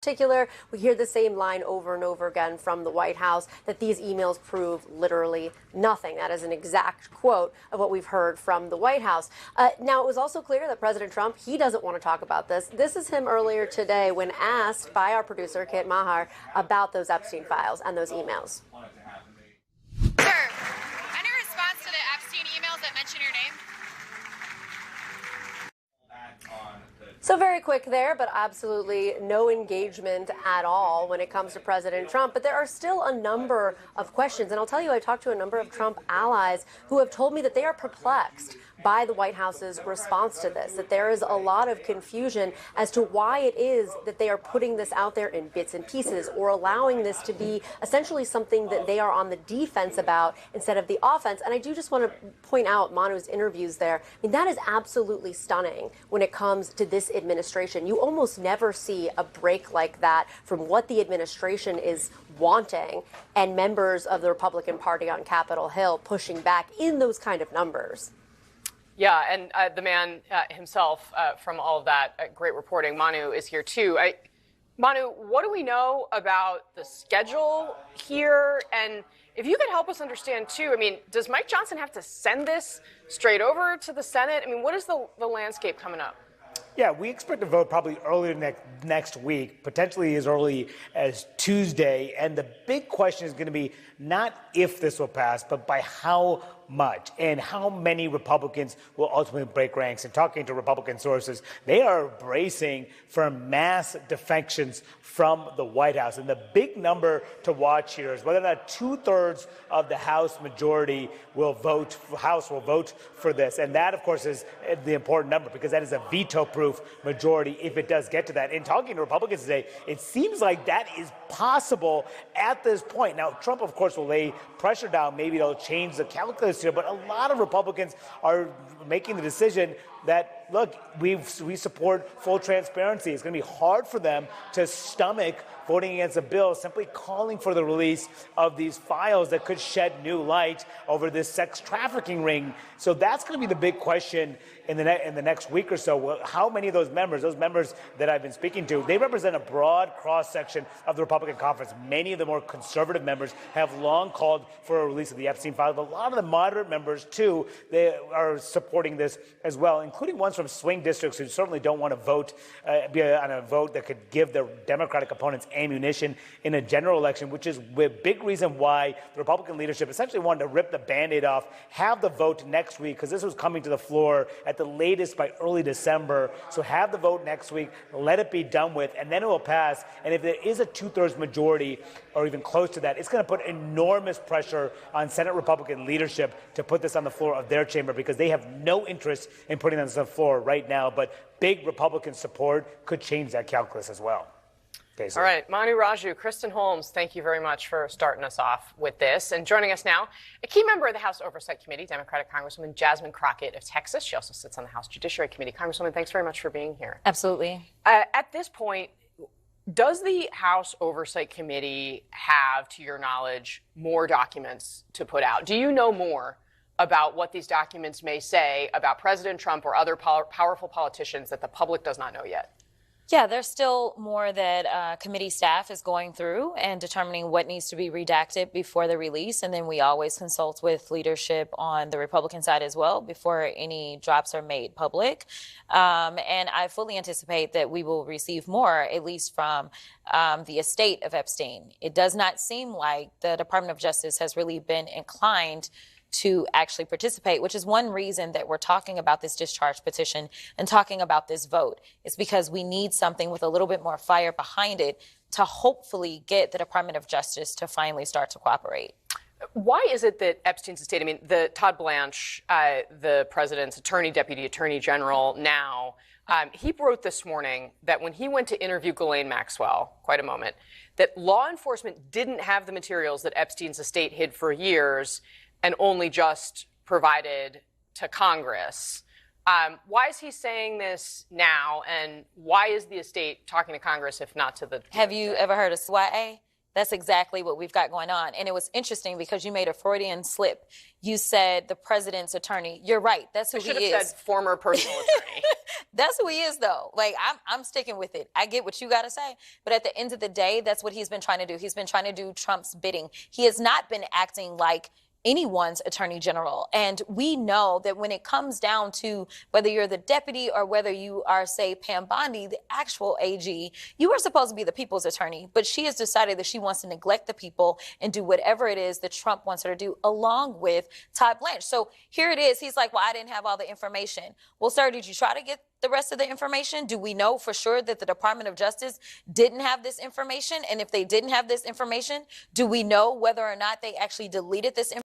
Particular, we hear the same line over and over again from the White House that these emails prove literally nothing. That is an exact quote of what we've heard from the White House. Now, it was also clear that President Trump, he doesn't want to talk about this. This is him earlier today when asked by our producer, Kit Mahar, about those Epstein files and those emails. Sir, any response to the Epstein emails that mention your name? So very quick there, but absolutely no engagement at all when it comes to President Trump. But there are still a number of questions. And I'll tell you, I talked to a number of Trump allies who have told me that they are perplexed by the White House's response to this, that there is a lot of confusion as to why it is that they are putting this out there in bits and pieces or allowing this to be essentially something that they are on the defense about instead of the offense. And I do just want to point out Manu's interviews there. I mean, that is absolutely stunning when it comes to this administration. You almost never see a break like that from what the administration is wanting and members of the Republican Party on Capitol Hill pushing back in those kind of numbers. Yeah, and the man himself from all of that great reporting, Manu, is here too. Manu, what do we know about the schedule here? And if you could help us understand too, I mean, does Mike Johnson have to send this straight over to the Senate? I mean, what is the landscape coming up? Yeah, we expect to vote probably earlier next week, potentially as early as Tuesday. And the big question is going to be not if this will pass, but by how much and how many Republicans will ultimately break ranks. And talking to Republican sources, they are bracing for mass defections from the White House. And the big number to watch here is whether or not 2/3 of the House majority will vote for this. And that, of course, is the important number because that is a veto-proof majority if it does get to that. In talking to Republicans today, it seems like that is possible at this point. Now, Trump, of course, will lay pressure down. Maybe they'll change the calculus here, but a lot of Republicans are making the decision that, look, we support full transparency. It's going to be hard for them to stomach voting against a bill simply calling for the release of these files that could shed new light over this sex trafficking ring. So that's going to be the big question in the next week or so. How many of those members that I've been speaking to, they represent a broad cross-section of the Republican conference. Many of the more conservative members have long called for a release of the Epstein files. But a lot of the moderate members, too, they are supporting this as well, including ones from swing districts who certainly don't want to be on a vote that could give their Democratic opponents ammunition in a general election, which is a big reason why the Republican leadership essentially wanted to rip the Band-Aid off, have the vote next week, because this was coming to the floor at the latest by early December. So have the vote next week, let it be done with, and then it will pass. And if there is a 2/3 majority or even close to that, it's going to put enormous pressure on Senate Republican leadership to put this on the floor of their chamber because they have no interest in putting this on the floor right now. But big Republican support could change that calculus as well. All right, Manu Raju, Kristen Holmes, thank you very much for starting us off with this. And joining us now, a key member of the House Oversight Committee, Democratic Congresswoman Jasmine Crockett of Texas. She also sits on the House Judiciary Committee. Congresswoman, thanks very much for being here. Absolutely. At this point, does the House Oversight Committee have, to your knowledge, more documents to put out? Do you know more about what these documents may say about President Trump or other powerful politicians that the public does not know yet? Yeah, there's still more that committee staff is going through and determining what needs to be redacted before the release. And then we always consult with leadership on the Republican side as well before any drops are made public. And I fully anticipate that we will receive more, at least from the estate of Epstein. It does not seem like the Department of Justice has really been inclined to actually participate, which is one reason that we're talking about this discharge petition and talking about this vote. It's because we need something with a little bit more fire behind it to hopefully get the Department of Justice to finally start to cooperate. Why is it that Epstein's estate, I mean, Todd Blanche, the president's deputy attorney general now, he wrote this morning that when he went to interview Ghislaine Maxwell, quite a moment, that law enforcement didn't have the materials that Epstein's estate hid for years and only just provided to Congress. Why is he saying this now, and why is the estate talking to Congress if not to the... Have you ever heard of SWAT-A? That's exactly what we've got going on. And it was interesting because you made a Freudian slip. You said the president's attorney. You're right. That's who he is. I should have said former personal attorney. That's who he is, though. Like, I'm sticking with it. I get what you got to say. But at the end of the day, that's what he's been trying to do. He's been trying to do Trump's bidding. He has not been acting like anyone's attorney general. And we know that when it comes down to whether you're the deputy or whether you are, say, Pam Bondi, the actual AG, you are supposed to be the people's attorney. But she has decided that she wants to neglect the people and do whatever it is that Trump wants her to do, along with Todd Blanche. So here it is. He's like, well, I didn't have all the information. Well, sir, did you try to get the rest of the information? Do we know for sure that the Department of Justice didn't have this information? And if they didn't have this information, do we know whether or not they actually deleted this information?